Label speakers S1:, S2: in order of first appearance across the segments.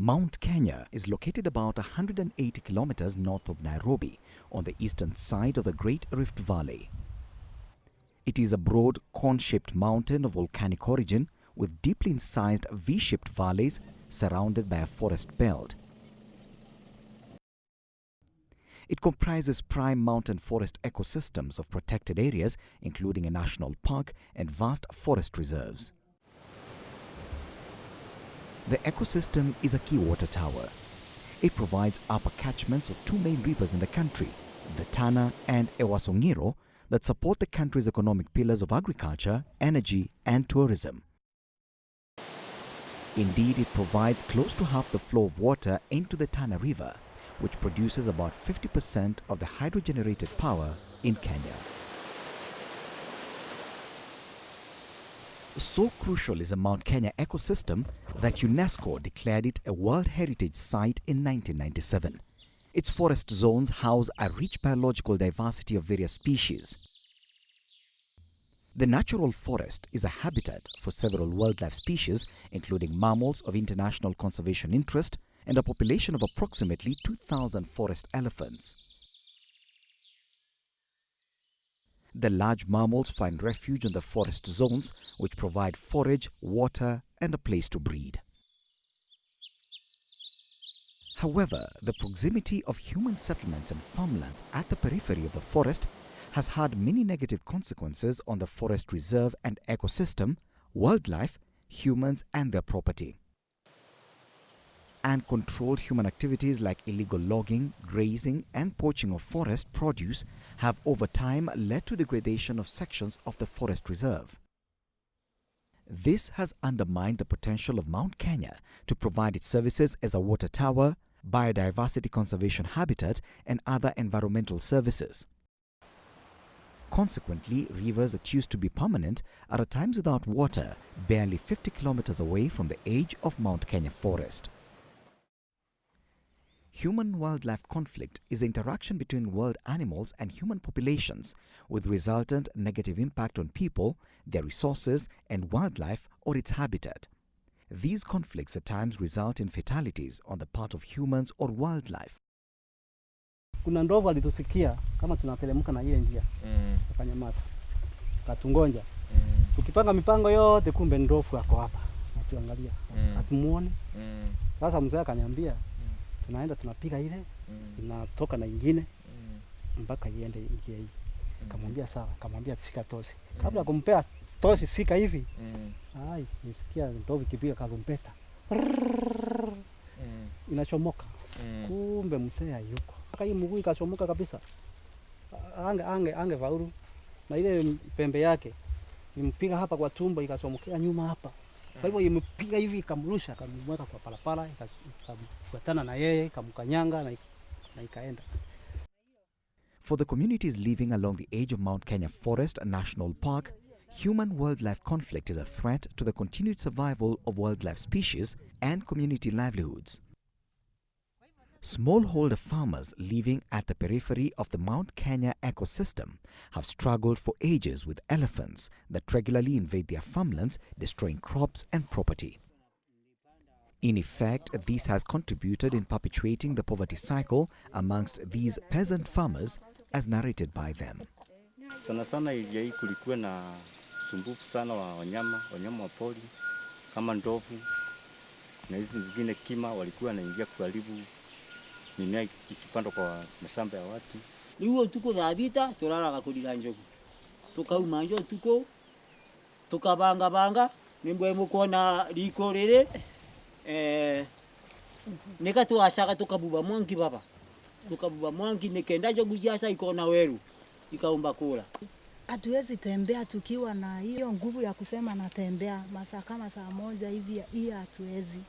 S1: Mount Kenya is located about 180 kilometers north of Nairobi on the eastern side of the Great Rift Valley. It is a broad cone-shaped mountain of volcanic origin with deeply incised V-shaped valleys surrounded by a forest belt. It comprises prime mountain forest ecosystems of protected areas including a national park and vast forest reserves. The ecosystem is a key water tower. It provides upper catchments of two main rivers in the country, the Tana and Ewasongiro, that support the country's economic pillars of agriculture, energy and tourism. Indeed, it provides close to half the flow of water into the Tana River, which produces about 50% of the hydro-generated power in Kenya. So crucial is the Mount Kenya ecosystem that UNESCO declared it a World Heritage Site in 1997. Its forest zones house a rich biological diversity of various species. The natural forest is a habitat for several wildlife species, including mammals of international conservation interest and a population of approximately 2,000 forest elephants. The large mammals find refuge in the forest zones, which provide forage, water, and a place to breed. However, the proximity of human settlements and farmlands at the periphery of the forest has had many negative consequences on the forest reserve and ecosystem, wildlife, humans, and their property. Uncontrolled human activities like illegal logging, grazing, and poaching of forest produce have over time led to degradation of sections of the forest reserve. This has undermined the potential of Mount Kenya to provide its services as a water tower, biodiversity conservation habitat, and other environmental services. Consequently, rivers that used to be permanent are at times without water, barely 50 kilometers away from the edge of Mount Kenya forest. Human-wildlife conflict is the interaction between wild animals and human populations with resultant negative impact on people, their resources, and wildlife or its habitat. These conflicts at times result in fatalities on the part of humans or wildlife.
S2: Kuna ndovu alitusikia kama tunatelemka na ile njia. Akanyamaza. Katungonja. Tukipanga mipango yote kumbe ndovu ako hapa. Natuangalia. Atumuone. Sasa mzee akaniambia tunaenda tunapiga ile tunatoka na nyingine mpaka iende njia hii. Akamwambia sawa, akamwambia sika tosi. Kabla kumpea tosi sika hivi. Ai, nisikia ndovu kipiga karumpeta. Inachomoka. Kumbe mzee hayuko. Hii mguu ikachomoka kabisa. Ange faulu. Na ile pembe yake impiga hapa kwa tumbo ikachomokea nyuma hapa. Kwa hivyo impiga hivi ikamrusha akamweka kwa palapala ikafuatana na yeye ikamkanyanga na ikaenda.
S1: For the communities living along the edge of Mount Kenya Forest National Park, human-wildlife conflict is a threat to the continued survival of wildlife species and community livelihoods. Smallholder farmers living at the periphery of the Mount Kenya ecosystem have struggled for ages with elephants that regularly invade their farmlands, destroying crops and property. In effect, this has contributed in perpetuating the poverty cycle amongst these peasant farmers, as narrated by them.
S3: Sana sana hii kulikuwa na sumbufu sana wa wanyama wa pori kama ndovu na hizi zingine kima walikuwa wanaingia kuharibu mimea ikipandwa kwa mashamba ya watu.
S4: Niwo tuko dhabita turaraga kulira njogu. Tukauma njo tuko tukabanga nimbwe mukona liko rere nika tuashaka tukabuba mwangi baba. Tukabuba mwangi nikenda njogu jasa ikona weru ikaomba kula.
S5: Hatuwezi tembea tukiwa na hiyo nguvu ya kusema natembea masaa kama saa moja hivi, hii hatuwezi.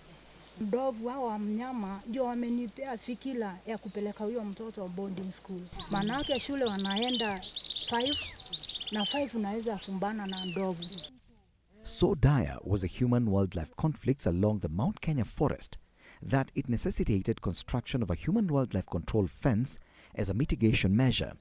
S5: Ndovu hao mnyama ndio wamenipea fikira ya kupeleka huyo mtoto boarding school. Manake shule wanaenda 5 na 5 unaweza fumbana na ndovu.
S1: So dire was the human-wildlife conflicts along the Mount Kenya forest that it necessitated construction of a human-wildlife control fence as a mitigation measure.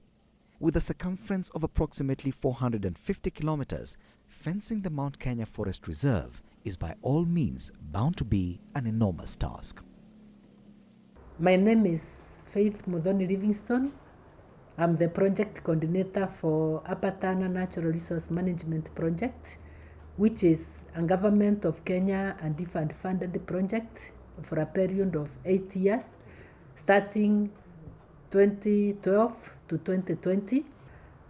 S1: With a circumference of approximately 450 kilometers, fencing the Mount Kenya Forest Reserve is by all means bound to be an enormous task.
S6: My name is Faith Mudhoni Livingstone. I'm the project coordinator for Tana Natural Resource Management Project, which is a government of Kenya and DFID funded project for a period of 8 years, starting 2012 to 2020.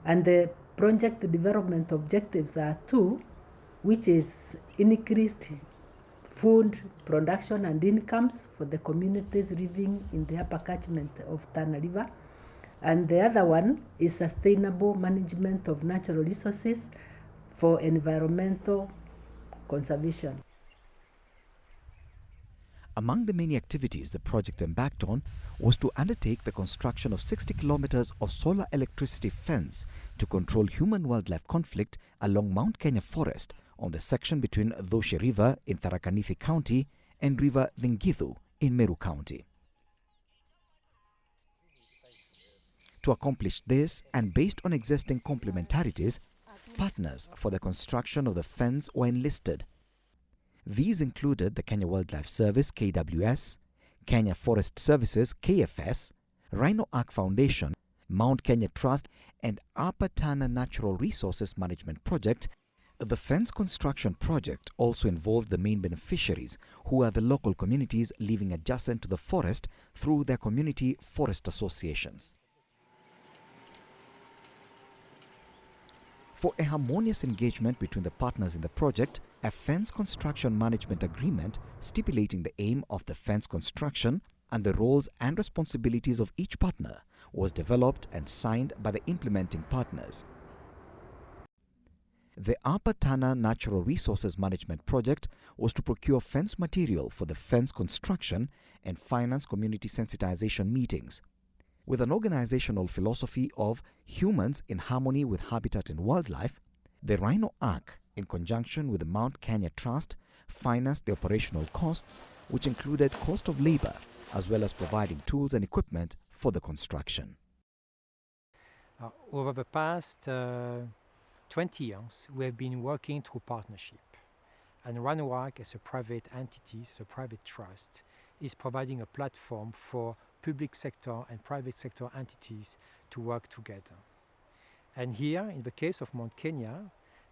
S6: And the project development objectives are two, which is increased food production and incomes for the communities living in the upper catchment of Tana River. And the other one is sustainable management of natural resources for environmental conservation.
S1: Among the many activities the project embarked on was to undertake the construction of 60 kilometers of solar electricity fence to control human-wildlife conflict along Mount Kenya Forest on the section between Dhoshi River in Tharaka Nithi County and River Thingithu in Meru County. To accomplish this, and based on existing complementarities, partners for the construction of the fence were enlisted. These included the Kenya Wildlife Service (KWS), Kenya Forest Services (KFS), Rhino Ark Foundation, Mount Kenya Trust, and Tana Natural Resources Management Project. The fence construction project also involved the main beneficiaries, who are the local communities living adjacent to the forest through their community forest associations. For a harmonious engagement between the partners in the project, a fence construction management agreement stipulating the aim of the fence construction and the roles and responsibilities of each partner was developed and signed by the implementing partners. The Tana Natural Resources Management Project was to procure fence material for the fence construction and finance community sensitization meetings. With an organizational philosophy of humans in harmony with habitat and wildlife, the Rhino Ark, in conjunction with the Mount Kenya Trust, financed the operational costs, which included cost of labor, as well as providing tools and equipment for the construction.
S7: Over the past 20 years, we have been working through partnership. And Rhino Ark, as a private entity, as a private trust, is providing a platform for public sector and private sector entities to work together. And here, in the case of Mount Kenya,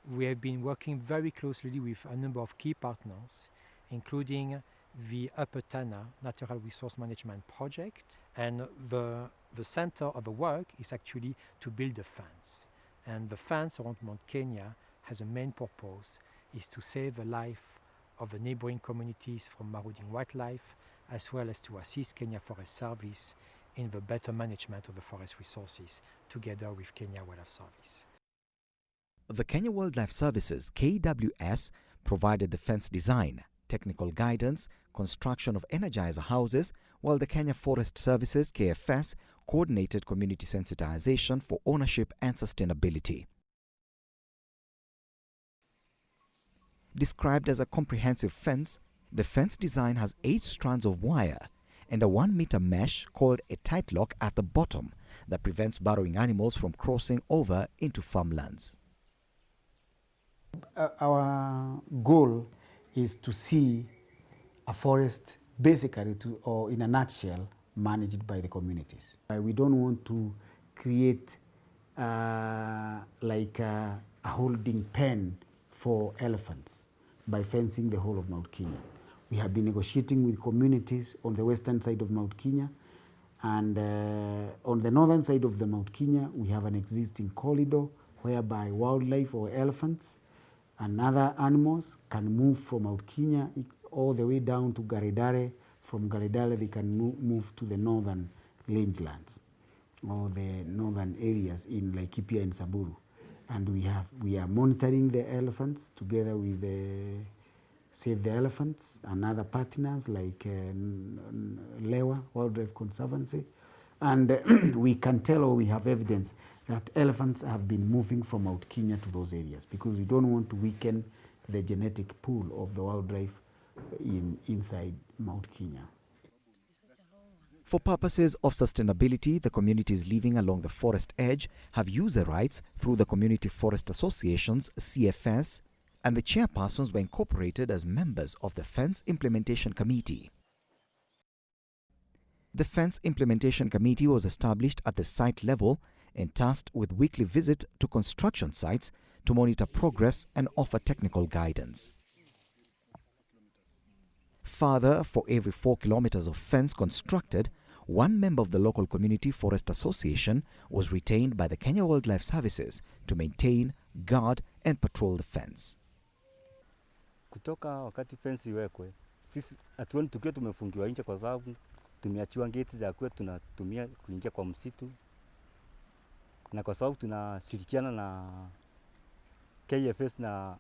S7: we have been working very closely with a number of key partners, including the Tana Natural Resource Management Project. And the center of the work is actually to build a fence. And the fence around Mount Kenya has a main purpose, is to save the life of the neighboring communities from marauding wildlife, as well as to assist Kenya Forest Service in the better management of the forest resources, together with Kenya Wildlife Service.
S1: The Kenya Wildlife Services (KWS) provided the fence design, technical guidance, construction of energizer houses, while the Kenya Forest Services (KFS) coordinated community sensitization for ownership and sustainability. Described as a comprehensive fence, the fence design has 8 strands of wire and a 1-meter mesh called a tight lock at the bottom that prevents burrowing animals from crossing over into farmlands.
S8: Our goal is to see a forest basically, or in a nutshell, managed by the communities. We don't want to create like a holding pen for elephants by fencing the whole of Mount Kenya. We have been negotiating with communities on the western side of Mount Kenya, and on the northern side of the Mount Kenya, we have an existing corridor whereby wildlife or elephants and other animals can move from Mount Kenya all the way down to Garidare. From Garidare, they can move to the northern rangelands or the northern areas in Laikipia and Samburu. And we are monitoring the elephants together with the Save the Elephants and other partners like Lewa, Wildlife Conservancy. And we can tell, or we have evidence, that elephants have been moving from Mount Kenya to those areas because we don't want to weaken the genetic pool of the wildlife inside Mount Kenya.
S1: For purposes of sustainability, the communities living along the forest edge have user rights through the Community Forest Associations, CFS, and the chairpersons were incorporated as members of the Fence Implementation Committee. The Fence Implementation Committee was established at the site level and tasked with weekly visit to construction sites to monitor progress and offer technical guidance. Further, for every 4 kilometers of fence constructed, one member of the local community forest association was retained by the Kenya Wildlife Services to maintain, guard and patrol the fence.
S3: Kutoka wakati fence iwekwe, sisi hatuoni tukiwa tumefungiwa nje kwa sababu tumeachiwa geti za kwetu tunatumia kuingia kwa msitu, na kwa sababu tunashirikiana na KFS na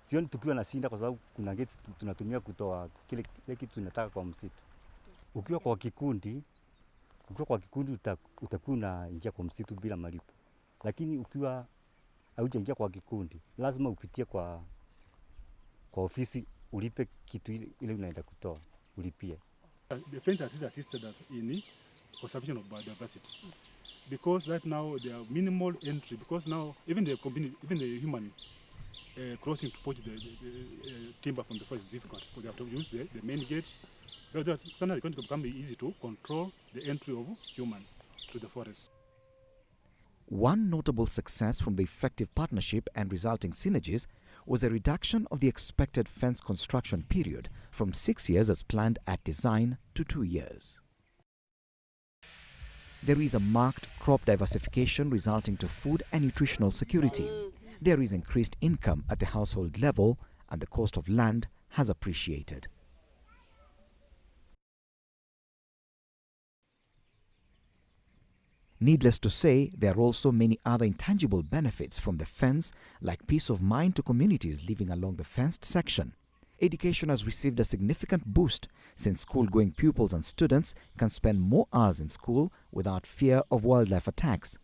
S3: sioni tukiwa na shinda kwa sababu kuna geti tunatumia kutoa kile kitu tunataka kwa msitu. Ukiwa kwa kikundi utakuwa unaingia kwa msitu bila malipo. Lakini ukiwa haujaingia kwa kikundi, lazima upitie kwa ofisi ulipe kitu ile unaenda kutoa, ulipie.
S9: The fence has assisted us in conservation of biodiversity, because right now there are minimal entry, because now even the human crossing to poach the timber from the forest is difficult, because they have to use the main gate. So now it's going to become easy to control the entry of human to the forest.
S1: One notable success from the effective partnership and resulting synergies was a reduction of the expected fence construction period from 6 years as planned at design to 2 years. There is a marked crop diversification resulting to food and nutritional security. There is increased income at the household level and the cost of land has appreciated. Needless to say, there are also many other intangible benefits from the fence, like peace of mind to communities living along the fenced section. Education has received a significant boost since school-going pupils and students can spend more hours in school without fear of wildlife attacks.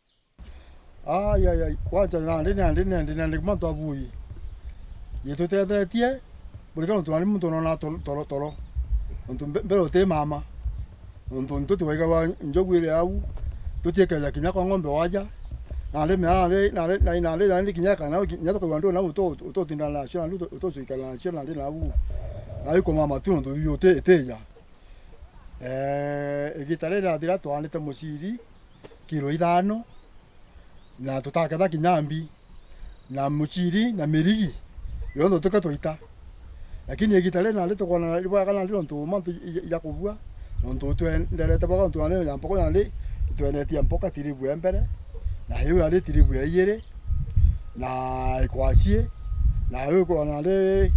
S10: Tutekeza kinya kwa ng'ombe waja na kinya kana kinya kwa ndo na uto tinda na shona uto suikala na shona na u na yuko mama tu ndo yote eteja igitare na dira twanite musiri kilo 5 na tutakatha kinyambi na musiri na mirigi yondo tukatoita, lakini igitare na lito kwa na liwa kana ndo ndo mantu ya kubua ndo tuendelete baka ndo na ya mpoko na le tuenetia mpoka tiribu ya mbere na hiyo na tiribu ya yere na ikwasie na hiyo kwa na le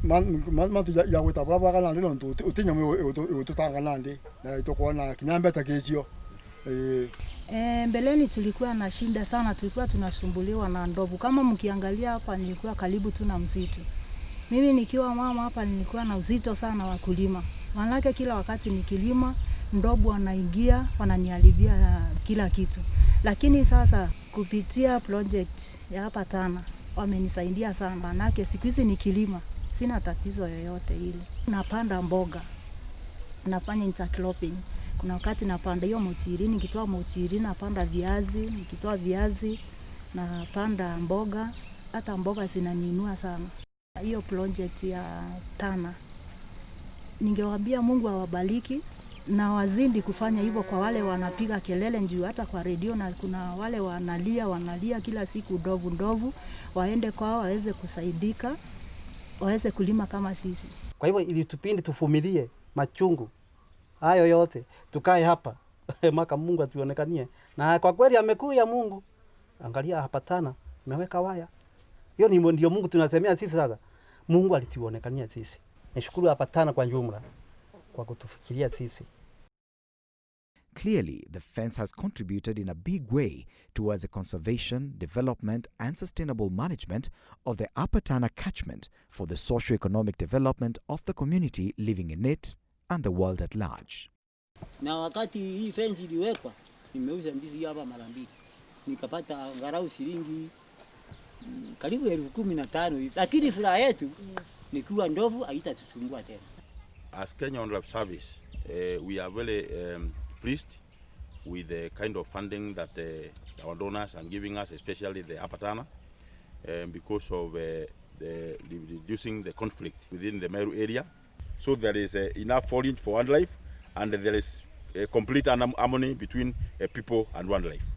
S10: man ya kutabwa baka na ndo utinya ututanga nande na itokuwa na kinyambe cha kesio.
S5: Mbeleni tulikuwa na shinda sana, tulikuwa tunasumbuliwa na ndovu. Kama mkiangalia hapa nilikuwa karibu tu na msitu. Mimi nikiwa mama hapa nilikuwa na uzito sana wa kulima. Maana kila wakati nikilima ndovu wanaingia wananiharibia kila kitu. Lakini sasa kupitia project ya hapa Tana wamenisaidia sana. Maana siku hizi nikilima sina tatizo yoyote ile. Napanda mboga. Nafanya intercropping. Kuna wakati napanda hiyo mutiri, nikitoa mutiri napanda viazi, nikitoa viazi napanda mboga, hata mboga zinaninua sana. Hiyo project ya Tana, ningewaambia Mungu awabariki na wazidi kufanya hivyo kwa wale wanapiga kelele njuu hata kwa redio, na kuna wale wanalia kila siku ndovu, waende kwao waweze kusaidika, waweze kulima kama sisi.
S2: Kwa hivyo ili tupindi tuvumilie machungu hayo yote, tukae hapa maka Mungu atuonekanie. Na kwa kweli amekuja Mungu. Angalia hapa Tana ameweka waya. Hiyo ndio Mungu tunasemea sisi sasa. Mungu alituonekania sisi. Nishukuru hapa Tana kwa jumla kwa kutufikiria sisi.
S1: Clearly, the fence has contributed in a big way towards the conservation, development and sustainable management of the Upper Tana catchment for the socio-economic development of the community living in it and the world at large.
S4: Na wakati hii fence iliwekwa, nimeuza ndizi hapa mara mbili. Nikapata angalau shilingi karibu 15,000, lakini furaha yetu ni kuwa ndovu haitatusumbua tena.
S11: As Kenya Wildlife Service, we are very pleased with the kind of funding that our donors are giving us, especially the Upper Tana, because of reducing the conflict within the Meru area. So there is enough forage for wildlife, and there is a complete harmony between people and wildlife.